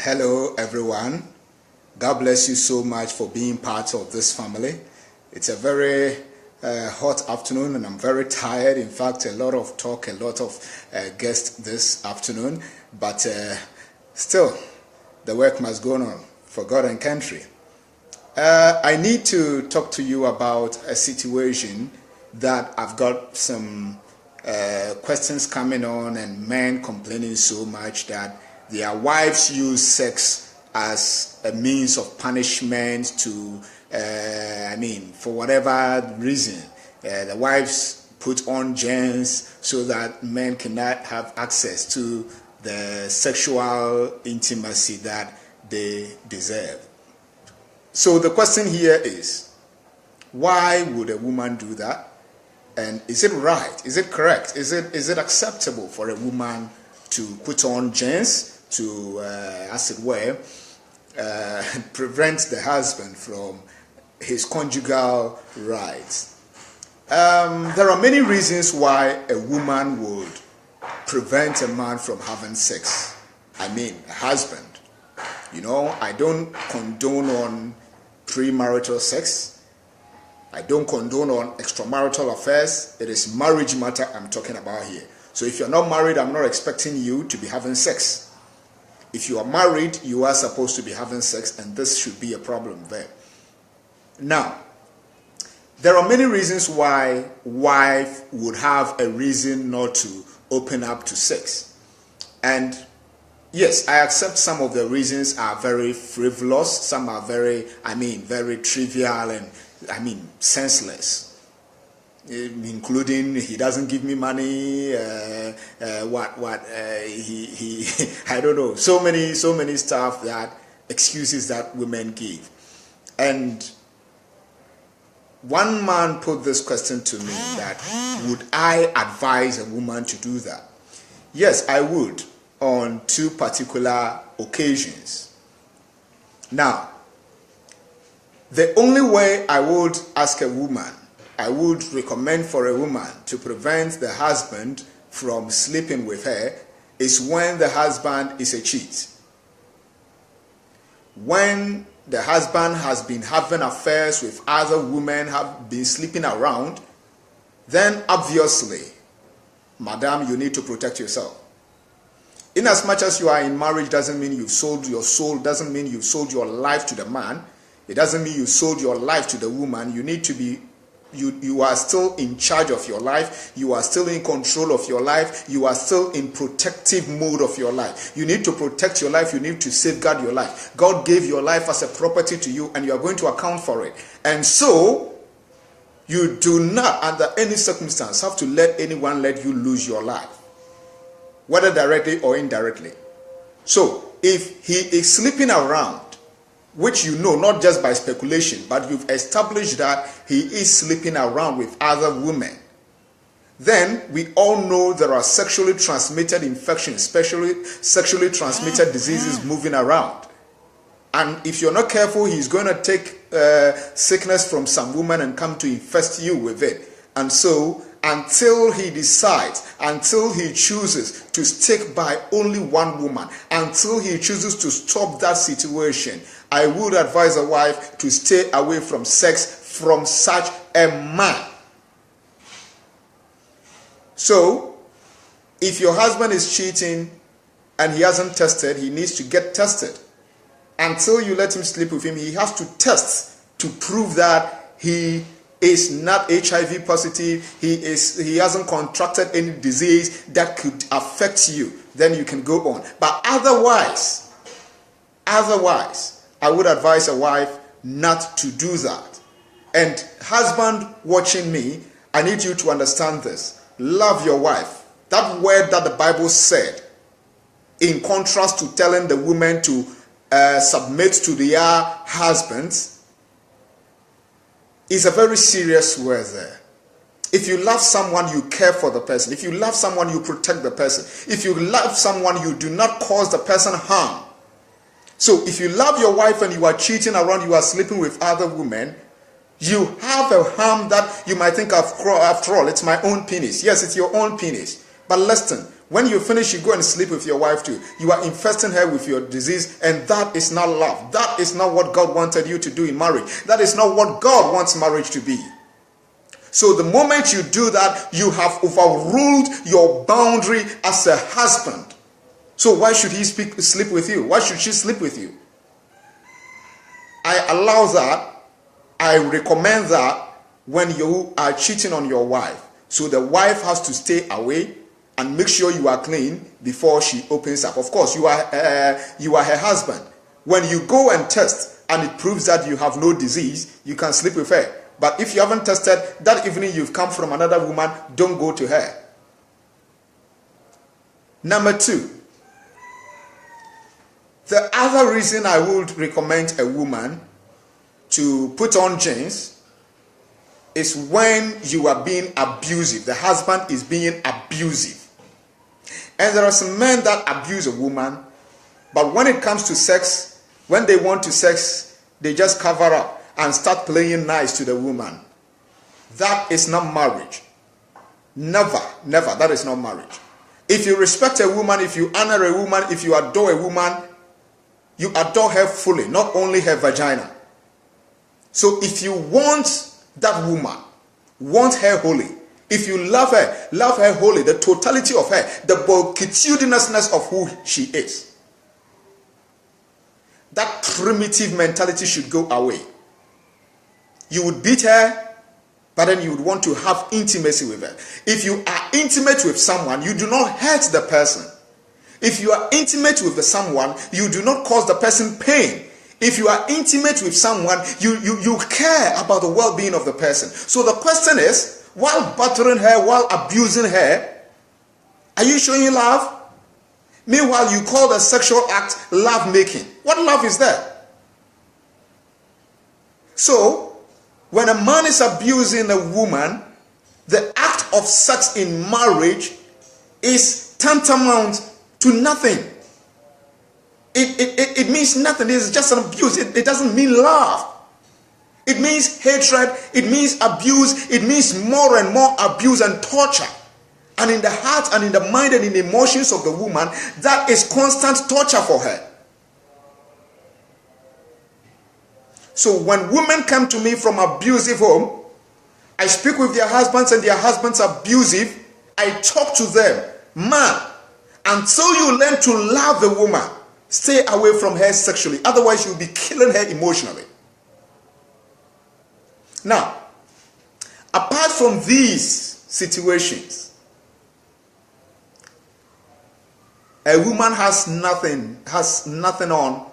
Hello everyone. God bless you so much for being part of this family. It's a very hot afternoon and I'm very tired. In fact, a lot of talk, a lot of guests this afternoon. But still, the work must go on for God and country. I need to talk to you about a situation that I've got some questions coming on and men complaining so much that their wives use sex as a means of punishment to, for whatever reason. The wives put on chains so that men cannot have access to the sexual intimacy that they deserve. So the question here is, why would a woman do that? And is it right? Is it correct? Is it acceptable for a woman to put on chains to, as it were, prevent the husband from his conjugal rights? There are many reasons why a woman would prevent a man from having sex. A husband. I don't condone on premarital sex. I don't condone on extramarital affairs. It is marriage matter I'm talking about here. So if you're not married, I'm not expecting you to be having sex. If you are married, you are supposed to be having sex, and this should be a problem there. Now, there are many reasons why wife would have a reason not to open up to sex. And yes, I accept some of the reasons are very frivolous. Some are very trivial and senseless. Including he doesn't give me money, I don't know, so many stuff, that excuses that women give. And one man put this question to me, that would I advise a woman to do that? Yes, I would, on two particular occasions. Now, the only way I would ask a woman, I would recommend for a woman to prevent the husband from sleeping with her is when the husband is a cheat. When the husband has been having affairs with other women, have been sleeping around, then obviously, madam, you need to protect yourself. In as much as you are in marriage doesn't mean you've sold your soul, doesn't mean you've sold your life to the man. It doesn't mean you sold your life to the woman. You need to be You are still in charge of your life. You are still in control of your life. You are still in protective mode of your life. You need to protect your life. You need to safeguard your life. God gave your life as a property to you, and you are going to account for it. And so, you do not, under any circumstance, have to let anyone let you lose your life, whether directly or indirectly. So, if he is sleeping around, which you know, not just by speculation, but you've established that he is sleeping around with other women, then we all know there are sexually transmitted infections, especially sexually transmitted diseases moving around. And if you're not careful, he's going to take sickness from some woman and come to infest you with it. And so, until he decides, until he chooses to stick by only one woman, until he chooses to stop that situation, I would advise a wife to stay away from sex from such a man. So, if your husband is cheating and he hasn't tested, he needs to get tested. Until you let him sleep with him, he has to test to prove that he is not HIV positive, he hasn't contracted any disease that could affect you. Then you can go on. But otherwise, I would advise a wife not to do that. And husband watching me, I need you to understand this. Love your wife. That word that the Bible said, in contrast to telling the women to submit to their husbands, is a very serious word there. If you love someone, you care for the person. If you love someone, you protect the person. If you love someone, you do not cause the person harm. So if you love your wife and you are cheating around, you are sleeping with other women, you have a harm that you might think, after all, it's my own penis. Yes, it's your own penis. But listen, When you finish, you go and sleep with your wife too. You are infesting her with your disease, and that is not love. That is not what God wanted you to do in marriage. That is not what God wants marriage to be. So the moment you do that, you have overruled your boundary as a husband. So why should he sleep with you? Why should she sleep with you? I allow that. I recommend that when you are cheating on your wife. So the wife has to stay away and make sure you are clean before she opens up. Of course, you are her husband. When you go and test and it proves that you have no disease, you can sleep with her. But if you haven't tested, that evening you've come from another woman, don't go to her. Number 2, the other reason I would recommend a woman to put on jeans is when you are being abusive. The husband is being abusive. And there are some men that abuse a woman, but when it comes to sex, when they want to sex, they just cover up and start playing nice to the woman. That is not marriage. Never, never. That is not marriage. If you respect a woman, if you honor a woman, if you adore a woman, you adore her fully, not only her vagina. So if you want that woman, want her holy, if you love her wholly, the totality of her, the multitudinousness of who she is, that primitive mentality should go away. You would beat her, but then you would want to have intimacy with her. If you are intimate with someone, you do not hurt the person. If you are intimate with someone, you do not cause the person pain. If you are intimate with someone, you care about the well-being of the person. So the question is, while battering her, while abusing her, are you showing love? Meanwhile, you call the sexual act love-making. What love is that? So, when a man is abusing a woman, the act of sex in marriage is tantamount to nothing. It means nothing. It's just an abuse. It doesn't mean love. It means hatred. It means abuse. It means more and more abuse and torture. And in the heart and in the mind and in the emotions of the woman, that is constant torture for her. So when women come to me from abusive home, I speak with their husbands and their husbands are abusive. I talk to them. Man, until you learn to love the woman, stay away from her sexually. Otherwise, you'll be killing her emotionally. Now, apart from these situations, a woman has nothing on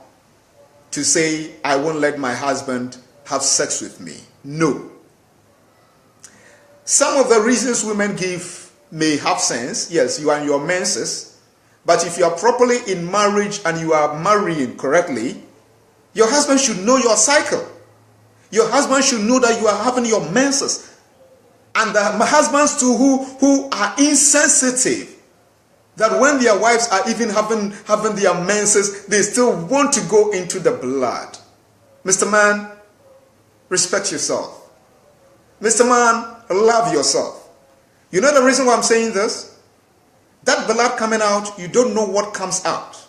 to say, I won't let my husband have sex with me. No. Some of the reasons women give may have sense. Yes, you are in your menses. But if you are properly in marriage and you are marrying correctly, your husband should know your cycle. Your husband should know that you are having your menses. And the husbands too who are insensitive, that when their wives are even having their menses, they still want to go into the blood. Mr. Man, respect yourself. Mr. Man, love yourself. You know the reason why I'm saying this? That blood coming out, you don't know what comes out.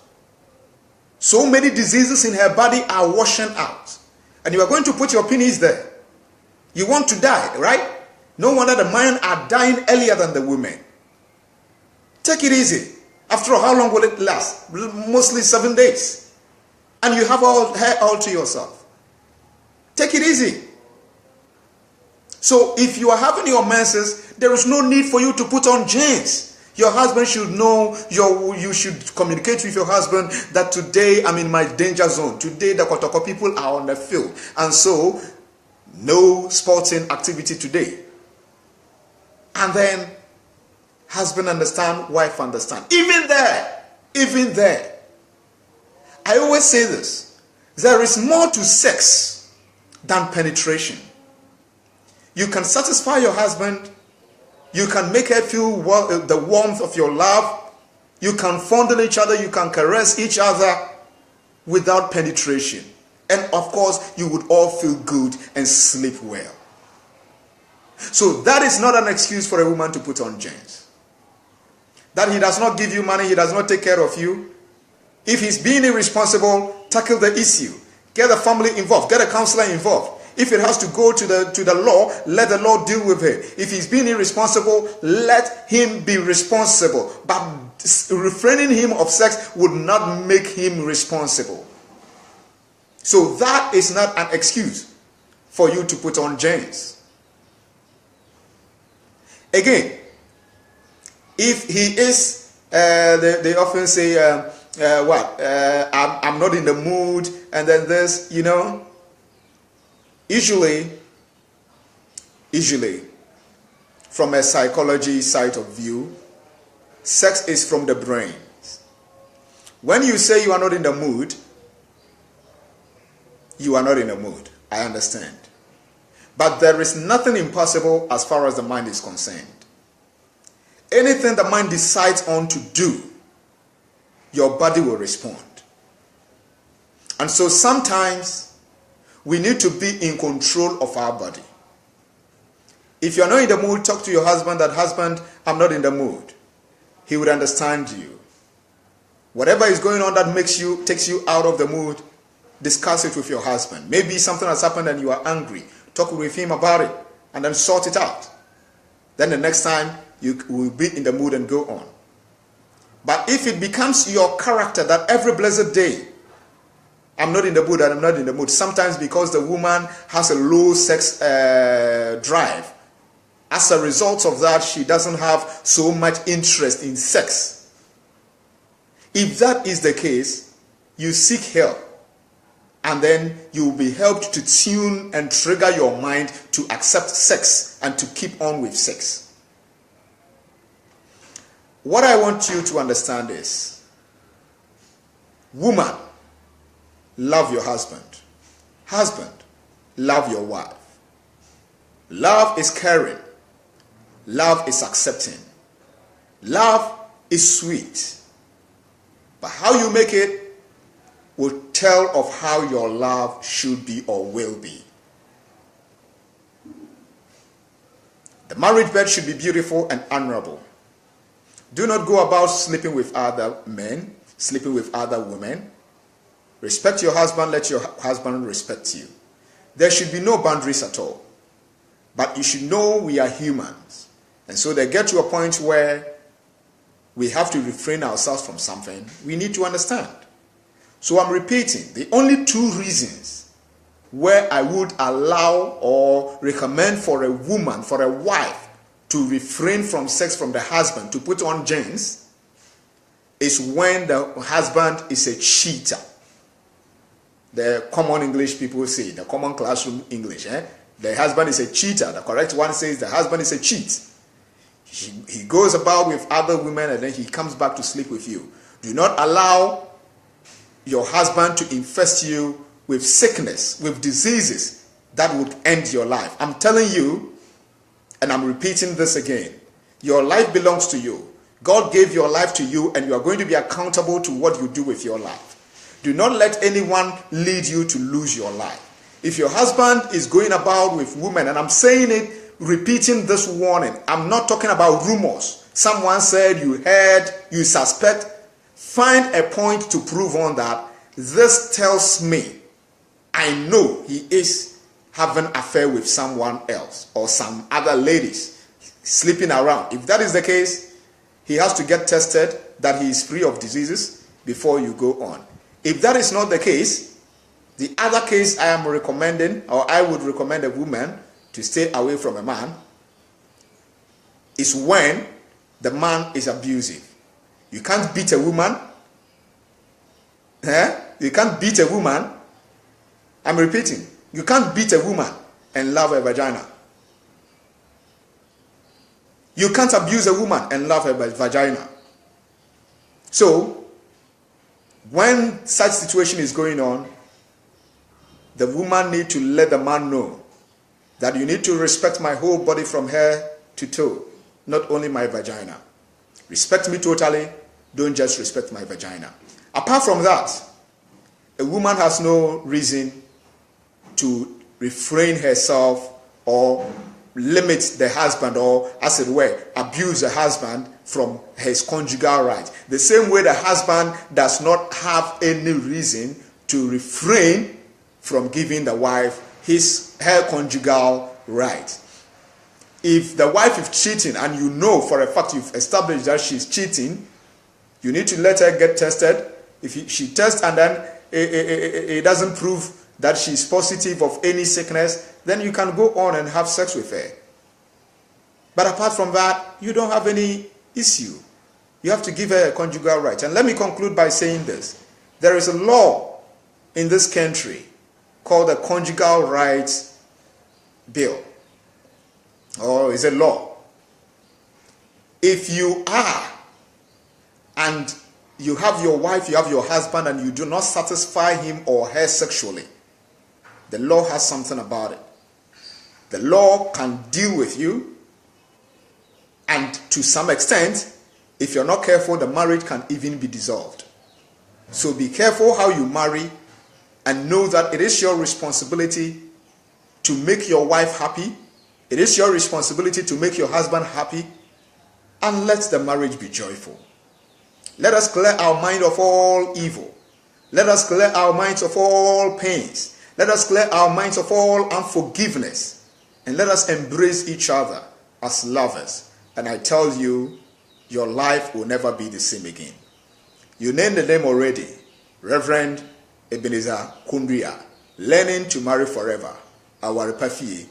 So many diseases in her body are washing out. And you are going to put your penis there. You want to die, right? No wonder the men are dying earlier than the women. Take it easy. After all, how long will it last? Mostly 7 days. And you have all to yourself. Take it easy. So if you are having your menses, there is no need for you to put on jeans. Your husband should know, you should communicate with your husband that today I'm in my danger zone. Today the Kotoko people are on the field. And so, no sporting activity today. And then, husband understand, wife understand. Even there, I always say this. There is more to sex than penetration. You can satisfy your husband. You can make her feel the warmth of your love. You can fondle each other. You can caress each other without penetration. And of course, you would all feel good and sleep well. So that is not an excuse for a woman to put on jeans. that he does not give you money, he does not take care of you. If he's being irresponsible, tackle the issue. Get the family involved. Get a counselor involved. If it has to go to the law, let the law deal with it. If he's being irresponsible, let him be responsible. But refraining him of sex would not make him responsible. So that is not an excuse for you to put on chains. Again, if he is, they often say, I'm not in the mood, and then this, usually, from a psychology side of view, sex is from the brain. When you say you are not in the mood, you are not in the mood. I understand. But there is nothing impossible as far as the mind is concerned. Anything the mind decides on to do, your body will respond. And so sometimes we need to be in control of our body. If you're not in the mood, talk to your husband that, husband, I'm not in the mood. He would understand you. Whatever is going on that takes you out of the mood, discuss it with your husband. Maybe something has happened and you are angry. Talk with him about it and then sort it out. Then the next time you will be in the mood and go on. But if it becomes your character that every blessed day, I'm not in the mood and I'm not in the mood, sometimes because the woman has a low sex drive, as a result of that, she doesn't have so much interest in sex. If that is the case, you seek help. And then you will be helped to tune and trigger your mind to accept sex and to keep on with sex. What I want you to understand is, woman, love your husband. Husband, love your wife. Love is caring. Love is accepting. Love is sweet. But how you make it will tell of how your love should be or will be. The marriage bed should be beautiful and honorable. Do not go about sleeping with other men, sleeping with other women. Respect your husband, let your husband respect you. There should be no boundaries at all. But you should know we are humans. And so they get to a point where we have to refrain ourselves from something. We need to understand. So I'm repeating, the only two reasons where I would allow or recommend for a woman, for a wife, to refrain from sex from the husband, to put on chains, is when the husband is a cheater. The common English people say, the common classroom English, the husband is a cheater. The correct one says the husband is a cheat. He goes about with other women and then he comes back to sleep with you. Do not allow your husband to infest you with sickness, with diseases that would end your life. I'm telling you, and I'm repeating this again, your life belongs to you. God gave your life to you and you are going to be accountable to what you do with your life. Do not let anyone lead you to lose your life. If your husband is going about with women, and I'm saying it, repeating this warning, I'm not talking about rumors. Someone said, you heard, you suspect. Find a point to prove on that. This tells me, I know he is having an affair with someone else or some other ladies sleeping around. If that is the case, he has to get tested that he is free of diseases before you go on. If that is not the case, the other case I am recommending, or I would recommend a woman to stay away from a man, is when the man is abusive. You can't beat a woman. You can't beat a woman. I'm repeating. You can't beat a woman and love her vagina. You can't abuse a woman and love her vagina. So, when such situation is going on, the woman needs to let the man know that you need to respect my whole body from head to toe, not only my vagina. Respect me totally, don't just respect my vagina. Apart from that, a woman has no reason to refrain herself or limit the husband, or as it were, abuse the husband from his conjugal right. The same way the husband does not have any reason to refrain from giving the wife her conjugal right. If the wife is cheating and you know for a fact you've established that she's cheating, you need to let her get tested. If she tests and then it doesn't prove that she's positive of any sickness, then you can go on and have sex with her. But apart from that, you don't have any issue. You have to give her a conjugal right. And let me conclude by saying this. There is a law in this country called the Conjugal Rights Bill. Or is a law. If you are and you have your wife, you have your husband, and you do not satisfy him or her sexually, the law has something about it. The law can deal with you, and to some extent, if you're not careful, the marriage can even be dissolved. So be careful how you marry, and know that it is your responsibility to make your wife happy. It is your responsibility to make your husband happy, and let the marriage be joyful. Let us clear our mind of all evil. Let us clear our minds of all pains. Let us clear our minds of all unforgiveness, and let us embrace each other as lovers. And I tell you, your life will never be the same again. You named the name already, Reverend Ebenezer Conduah, learning to marry forever, our PA FIE.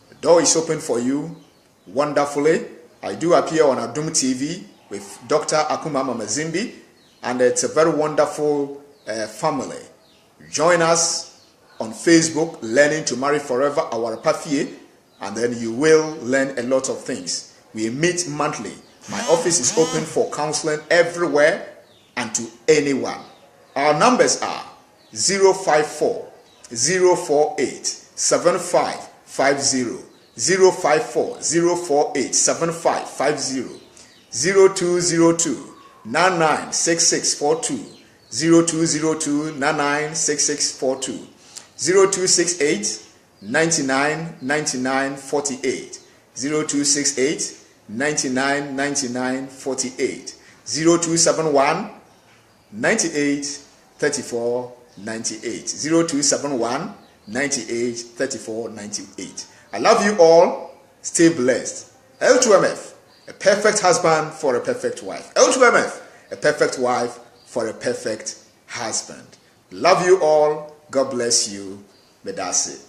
The door is open for you wonderfully. I do appear on Adum TV with Dr. Akuma Mamazimbi, and it's a very wonderful family. Join us on Facebook, Learning to Marry Forever, our PA FIE, and then you will learn a lot of things. We meet monthly. My office is open for counseling everywhere and to anyone. Our numbers are 054 048 7550, 054 048 7550, 0202 996642, 0202 996642, 0268 99 99 48, 0268 99 99 48, 0271 98 34 98, 0271 98 34 98. I love you all. Stay blessed. L2MF, a perfect husband for a perfect wife. L2MF, a perfect wife for a perfect husband. Love you all. God bless you. Medase.